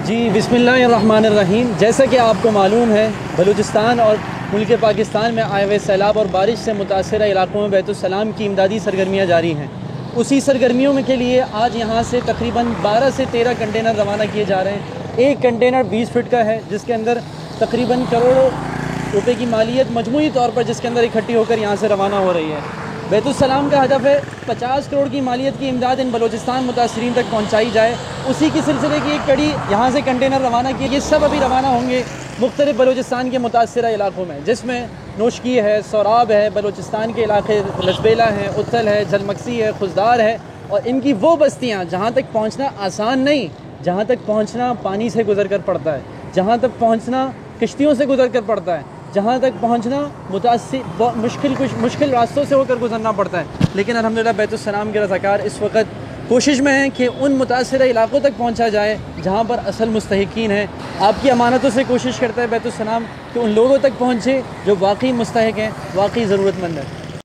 جی بسم اللہ الرحمن الرحیم۔ جیسا کہ آپ کو معلوم ہے، بلوچستان اور ملک پاکستان میں آئے ہوئے سیلاب اور بارش سے متاثرہ علاقوں میں بیت السلام کی امدادی سرگرمیاں جاری ہیں۔ اسی سرگرمیوں کے لیے آج یہاں سے تقریباً 12 سے 13 کنٹینر روانہ کیے جا رہے ہیں۔ ایک کنٹینر 20 فٹ کا ہے، جس کے اندر تقریباً کروڑوں روپے کی مالیت مجموعی طور پر جس کے اندر اکٹھی ہو کر یہاں سے روانہ ہو رہی ہے۔ بیت السلام کا ہدف ہے 50 کروڑ کی مالیت کی امداد ان بلوچستان متاثرین تک پہنچائی جائے۔ اسی کی سلسلے کی ایک کڑی یہاں سے کنٹینر روانہ کیے، یہ سب ابھی روانہ ہوں گے مختلف بلوچستان کے متاثرہ علاقوں میں، جس میں نوشکی ہے، سوراب ہے، بلوچستان کے علاقے لشبیلا ہے، اتل ہے، جھلمکسی ہے، خزدار ہے، اور ان کی وہ بستیاں جہاں تک پہنچنا آسان نہیں، جہاں تک پہنچنا پانی سے گزر کر پڑتا ہے، جہاں تک پہنچنا کشتیوں سے گزر کر پڑتا ہے، جہاں تک پہنچنا مشکل راستوں سے ہو کر گزرنا پڑتا ہے، لیکن الحمدللہ بیت السلام کے رضاکار اس وقت کوشش میں ہیں کہ ان متاثرہ علاقوں تک پہنچا جائے جہاں پر اصل مستحقین ہیں۔ آپ کی امانتوں سے کوشش کرتا ہے بیت السلام کہ ان لوگوں تک پہنچے جو واقعی مستحق ہیں، واقعی ضرورت مند ہیں۔